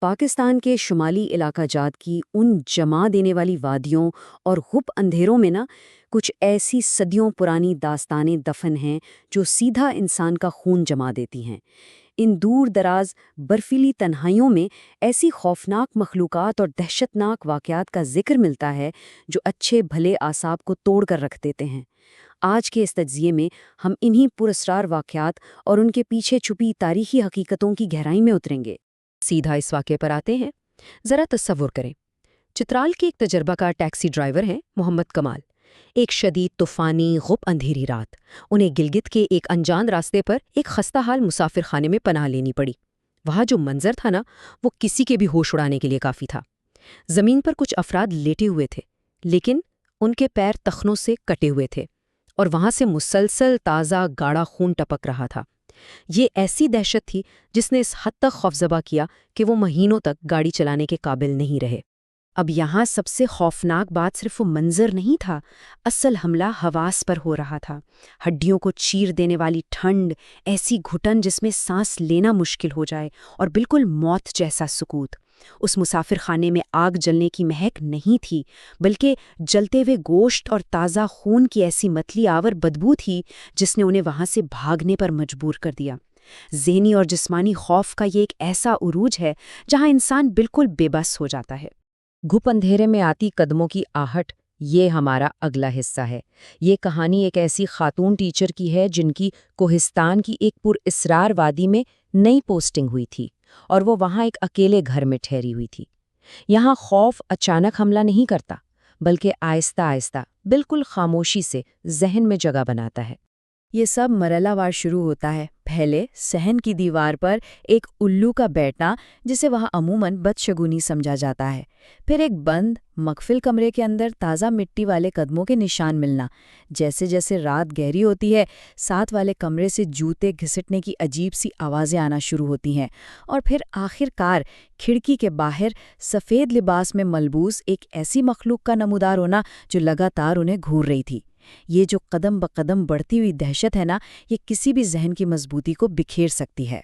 پاکستان کے شمالی علاقہ جات کی ان جما دینے والی وادیوں اور غپ اندھیروں میں کچھ ایسی صدیوں پرانی داستانیں دفن ہیں جو سیدھا انسان کا خون جما دیتی ہیں۔ ان دور دراز برفیلی تنہائیوں میں ایسی خوفناک مخلوقات اور دہشتناک واقعات کا ذکر ملتا ہے جو اچھے بھلے اعصاب کو توڑ کر رکھ دیتے ہیں۔ آج کے اس تجزیے میں ہم انہی پراسرار واقعات اور ان کے پیچھے چھپی تاریخی حقیقتوں کی گہرائی میں اتریں گے۔ سیدھا اس واقعے پر آتے ہیں۔ ذرا تصور کریں، چترال کے ایک تجربہ کار ٹیکسی ڈرائیور ہیں محمد کمال۔ ایک شدید طوفانی غپ اندھیری رات انہیں گلگت کے ایک انجان راستے پر ایک خستہ حال مسافر خانے میں پناہ لینی پڑی۔ وہاں جو منظر تھا وہ کسی کے بھی ہوش اڑانے کے لیے کافی تھا۔ زمین پر کچھ افراد لیٹے ہوئے تھے، لیکن ان کے پیر تخنوں سے کٹے ہوئے تھے اور وہاں سے مسلسل تازہ گاڑھا خون ٹپک رہا تھا۔ یہ ایسی دہشت تھی جس نے اس حد تک خوفزدہ کیا کہ وہ مہینوں تک گاڑی چلانے کے قابل نہیں رہے۔ اب یہاں سب سے خوفناک بات صرف وہ منظر نہیں تھا، اصل حملہ حواس پر ہو رہا تھا۔ ہڈیوں کو چیر دینے والی ٹھنڈ، ایسی گھٹن جس میں سانس لینا مشکل ہو جائے، اور بالکل موت جیسا سکوت۔ اس مسافر خانے میں آگ جلنے کی مہک نہیں تھی، بلکہ جلتے ہوئے گوشت اور تازہ خون کی ایسی متلی آور بدبو تھی جس نے انہیں وہاں سے بھاگنے پر مجبور کر دیا۔ ذہنی اور جسمانی خوف کا یہ ایک ایسا عروج ہے جہاں انسان بالکل بے بس ہو جاتا ہے۔ گھپ اندھیرے میں آتی قدموں کی آہٹ، یہ ہمارا اگلا حصہ ہے۔ یہ کہانی ایک ایسی خاتون ٹیچر کی ہے جن کی کوہستان کی ایک پر اسرار وادی میں نئی پوسٹنگ ہوئی تھی، اور وہ وہاں ایک اکیلے گھر میں ٹھہری ہوئی تھی۔ یہاں خوف اچانک حملہ نہیں کرتا، بلکہ آہستہ آہستہ، بالکل خاموشی سے ذہن میں جگہ بناتا ہے۔ یہ سب مرحلہ وار شروع ہوتا ہے۔ پہلے صحن کی دیوار پر ایک الو کا بیٹھنا، جسے وہاں عموماً بدشگونی سمجھا جاتا ہے۔ پھر ایک بند مقفل کمرے کے اندر تازہ مٹی والے قدموں کے نشان ملنا۔ جیسے جیسے رات گہری ہوتی ہے، ساتھ والے کمرے سے جوتے گھسٹنے کی عجیب سی آوازیں آنا شروع ہوتی ہیں، اور پھر آخر کار کھڑکی کے باہر سفید لباس میں ملبوس ایک ایسی مخلوق کا نمودار ہونا جو لگاتار انہیں گھور رہی تھی۔ یہ جو قدم بقدم بڑھتی ہوئی دہشت ہے یہ کسی بھی ذہن کی مضبوطی کو بکھیر سکتی ہے۔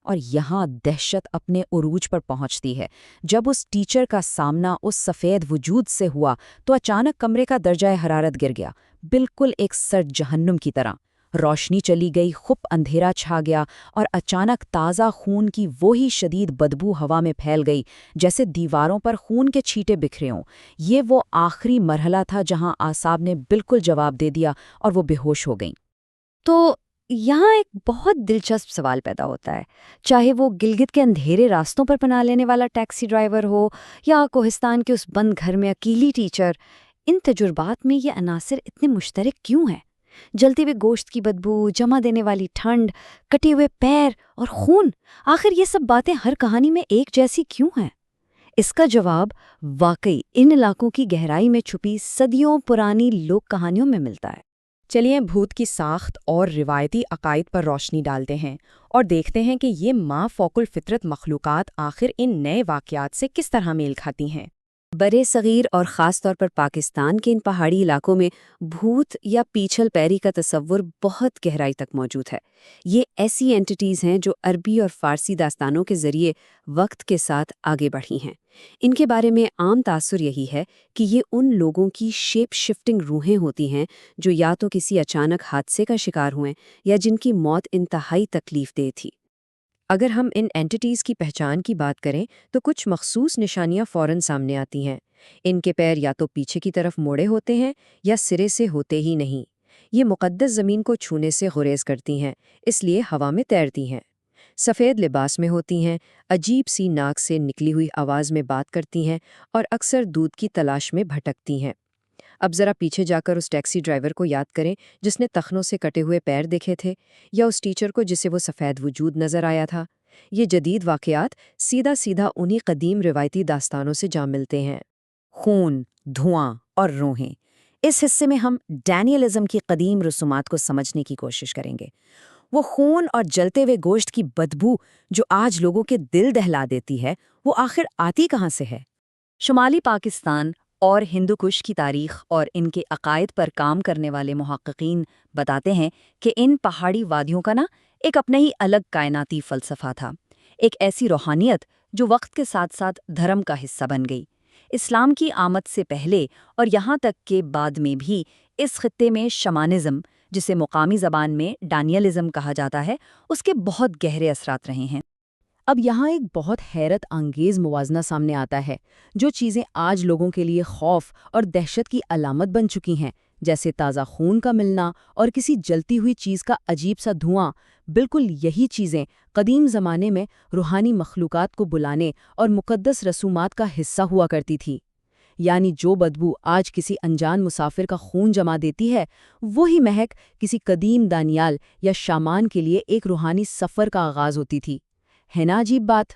اور یہاں دہشت اپنے عروج پر پہنچتی ہے جب اس ٹیچر کا سامنا اس سفید وجود سے ہوا تو اچانک کمرے کا درجہ حرارت گر گیا، بالکل ایک سرد جہنم کی طرح۔ روشنی چلی گئی، غپ اندھیرا چھا گیا، اور اچانک تازہ خون کی وہی شدید بدبو ہوا میں پھیل گئی، جیسے دیواروں پر خون کے چھینٹے بکھرے ہوں۔ یہ وہ آخری مرحلہ تھا جہاں اعصاب نے بالکل جواب دے دیا اور وہ بے ہوش ہو گئیں۔ تو یہاں ایک بہت دلچسپ سوال پیدا ہوتا ہے، چاہے وہ گلگت کے اندھیرے راستوں پر پناہ لینے والا ٹیکسی ڈرائیور ہو یا کوہستان کے اس بند گھر میں اکیلی ٹیچر، ان تجربات میں یہ عناصر اتنے مشترک کیوں ہیں؟ جلتے ہوئے گوشت کی بدبو، جمع دینے والی ٹھنڈ، کٹے ہوئے پیر اور خون، آخر یہ سب باتیں ہر کہانی میں ایک جیسی کیوں ہیں؟ اس کا جواب واقعی ان علاقوں کی گہرائی میں چھپی صدیوں پرانی لوک کہانیوں میں ملتا ہے۔ چلیے بھوت کی ساخت اور روایتی عقائد پر روشنی ڈالتے ہیں اور دیکھتے ہیں کہ یہ ماں فوق الفطرت مخلوقات آخر ان نئے واقعات سے کس طرح میل کھاتی ہیں۔ برے صغیر اور خاص طور پر پاکستان کے ان پہاڑی علاقوں میں بھوت یا پیچھل پیری کا تصور بہت گہرائی تک موجود ہے۔ یہ ایسی اینٹیٹیز ہیں جو عربی اور فارسی داستانوں کے ذریعے وقت کے ساتھ آگے بڑھی ہیں۔ ان کے بارے میں عام تاثر یہی ہے کہ یہ ان لوگوں کی شیپ شفٹنگ روحیں ہوتی ہیں جو یا تو کسی اچانک حادثے کا شکار ہوئیں یا جن کی موت انتہائی تکلیف دہ تھی۔ اگر ہم ان اینٹیٹیز کی پہچان کی بات کریں تو کچھ مخصوص نشانیاں فوراً سامنے آتی ہیں۔ ان کے پیر یا تو پیچھے کی طرف موڑے ہوتے ہیں یا سرے سے ہوتے ہی نہیں۔ یہ مقدس زمین کو چھونے سے گریز کرتی ہیں، اس لیے ہوا میں تیرتی ہیں۔ سفید لباس میں ہوتی ہیں، عجیب سی ناک سے نکلی ہوئی آواز میں بات کرتی ہیں اور اکثر دودھ کی تلاش میں بھٹکتی ہیں۔ اب ذرا پیچھے جا کر اس ٹیکسی ڈرائیور کو یاد کریں جس نے تخنوں سے کٹے ہوئے پیر دیکھے تھے، یا اس ٹیچر کو جسے وہ سفید وجود نظر آیا تھا۔ یہ جدید واقعات سیدھا انہی قدیم روایتی داستانوں سے جا ملتے ہیں۔ خون، دھواں اور روحیں، اس حصے میں ہم ڈینیلزم کی قدیم رسومات کو سمجھنے کی کوشش کریں گے۔ وہ خون اور جلتے ہوئے گوشت کی بدبو جو آج لوگوں کے دل دہلا دیتی ہے، وہ آخر آتی کہاں سے ہے؟ شمالی پاکستان اور ہندو کش کی تاریخ اور ان کے عقائد پر کام کرنے والے محققین بتاتے ہیں کہ ان پہاڑی وادیوں کا ایک اپنا ہی الگ کائناتی فلسفہ تھا، ایک ایسی روحانیت جو وقت کے ساتھ ساتھ دھرم کا حصہ بن گئی۔ اسلام کی آمد سے پہلے اور یہاں تک کہ بعد میں بھی اس خطے میں شمانزم، جسے مقامی زبان میں ڈانیلزم کہا جاتا ہے، اس کے بہت گہرے اثرات رہے ہیں۔ اب یہاں ایک بہت حیرت انگیز موازنہ سامنے آتا ہے۔ جو چیزیں آج لوگوں کے لیے خوف اور دہشت کی علامت بن چکی ہیں، جیسے تازہ خون کا ملنا اور کسی جلتی ہوئی چیز کا عجیب سا دھواں، بالکل یہی چیزیں قدیم زمانے میں روحانی مخلوقات کو بلانے اور مقدس رسومات کا حصہ ہوا کرتی تھی۔ یعنی جو بدبو آج کسی انجان مسافر کا خون جما دیتی ہے، وہی مہک کسی قدیم دانیال یا شامان کے لیے ایک روحانی سفر کا آغاز ہوتی تھی۔ ہے نا عجیب بات؟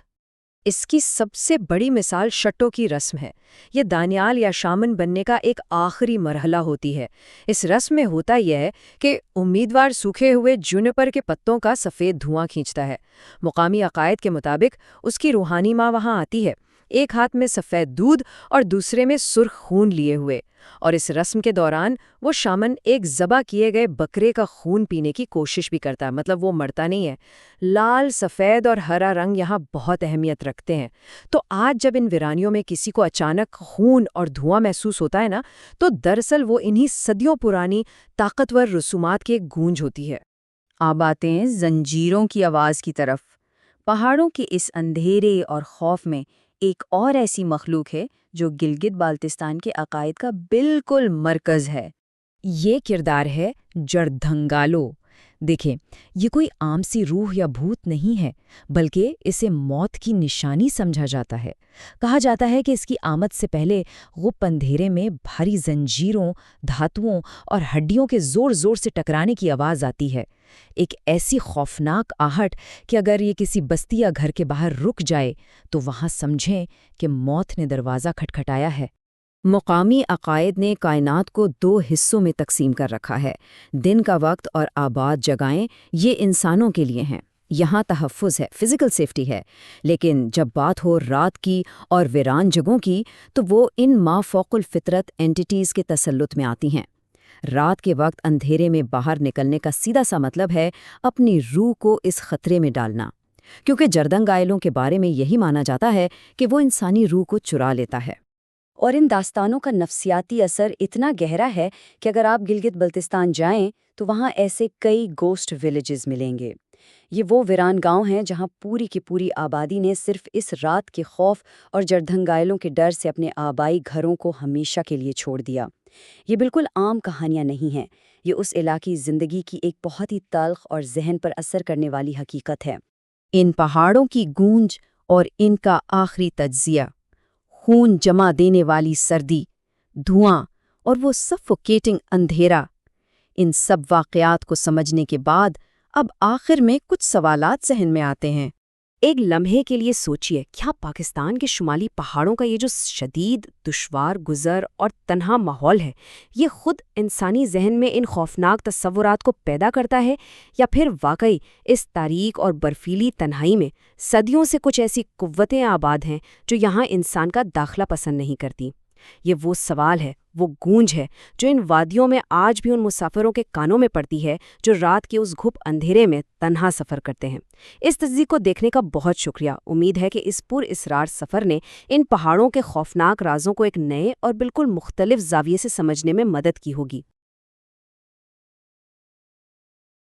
اس کی سب سے بڑی مثال شٹو کی رسم ہے۔ یہ دانیال یا شامن بننے کا ایک آخری مرحلہ ہوتی ہے۔ اس رسم میں ہوتا یہ ہے کہ امیدوار سوکھے ہوئے جونیپر کے پتوں کا سفید دھواں کھینچتا ہے۔ مقامی عقائد کے مطابق اس کی روحانی ماں وہاں آتی ہے، ایک ہاتھ میں سفید دودھ اور دوسرے میں سرخ خون لیے ہوئے، اور اس رسم کے دوران وہ شامن ایک ذبح کیے گئے بکرے کا خون پینے کی کوشش بھی کرتا ہے، مطلب وہ مرتا نہیں ہے۔ لال، سفید اور ہرا رنگ یہاں بہت اہمیت رکھتے ہیں۔ تو آج جب ان ویرانیوں میں کسی کو اچانک خون اور دھواں محسوس ہوتا ہے نا، تو دراصل وہ انہی صدیوں پرانی طاقتور رسومات کی ایک گونج ہوتی ہے۔ اب آتے ہیں زنجیروں کی آواز کی طرف۔ پہاڑوں کے اس اندھیرے اور خوف میں ایک اور ایسی مخلوق ہے جو گلگت بالتستان کے عقائد کا بالکل مرکز ہے۔ یہ کردار ہے جردھنگالو۔ دیکھیں، یہ کوئی عام سی روح یا بھوت نہیں ہے، بلکہ اسے موت کی نشانی سمجھا جاتا ہے۔ کہا جاتا ہے کہ اس کی آمد سے پہلے غپ اندھیرے میں بھاری زنجیروں، دھاتوؤں اور ہڈیوں کے زور زور سے ٹکرانے کی آواز آتی ہے۔ ایک ایسی خوفناک آہٹ کہ اگر یہ کسی بستی یا گھر کے باہر رک جائے تو وہاں سمجھیں کہ موت نے دروازہ کھٹکھٹایا ہے۔ مقامی عقائد نے کائنات کو 2 حصوں میں تقسیم کر رکھا ہے۔ دن کا وقت اور آباد جگہیں یہ انسانوں کے لیے ہیں، یہاں تحفظ ہے، فزیکل سیفٹی ہے۔ لیکن جب بات ہو رات کی اور ویران جگہوں کی، تو وہ ان مافوق الفطرت اینٹیٹیز کے تسلط میں آتی ہیں۔ رات کے وقت اندھیرے میں باہر نکلنے کا سیدھا سا مطلب ہے اپنی روح کو اس خطرے میں ڈالنا، کیونکہ جردھنگائلوں کے بارے میں یہی مانا جاتا ہے کہ وہ انسانی روح کو چرا لیتا ہے۔ اور ان داستانوں کا نفسیاتی اثر اتنا گہرا ہے کہ اگر آپ گلگت بلتستان جائیں تو وہاں ایسے کئی گوسٹ ویلیجز ملیں گے۔ یہ وہ ویران گاؤں ہیں جہاں پوری کی پوری آبادی نے صرف اس رات کے خوف اور جردھنگائلوں کے ڈر سے اپنے آبائی گھروں کو ہمیشہ کے لیے چھوڑ دیا۔ یہ بالکل عام کہانیاں نہیں ہیں، یہ اس علاقی زندگی کی ایک بہت ہی تلخ اور ذہن پر اثر کرنے والی حقیقت ہے۔ ان پہاڑوں کی گونج اور ان کا آخری تجزیہ، خون جما دینے والی سردی، دھواں اور وہ سفوکیٹنگ اندھیرا، ان سب واقعات کو سمجھنے کے بعد اب آخر میں کچھ سوالات ذہن میں آتے ہیں۔ ایک لمحے کے لیے سوچئے، کیا پاکستان کے شمالی پہاڑوں کا یہ جو شدید، دشوار گزر اور تنہا ماحول ہے، یہ خود انسانی ذہن میں ان خوفناک تصورات کو پیدا کرتا ہے، یا پھر واقعی اس تاریک اور برفیلی تنہائی میں صدیوں سے کچھ ایسی قوتیں آباد ہیں جو یہاں انسان کا داخلہ پسند نہیں کرتی؟ یہ وہ سوال ہے، وہ گونج ہے جو ان وادیوں میں آج بھی ان مسافروں کے کانوں میں پڑتی ہے جو رات کے اس گھپ اندھیرے میں تنہا سفر کرتے ہیں۔ اس تصدیق کو دیکھنے کا بہت شکریہ۔ امید ہے کہ اس پر اسرار سفر نے ان پہاڑوں کے خوفناک رازوں کو ایک نئے اور بالکل مختلف زاویے سے سمجھنے میں مدد کی ہوگی۔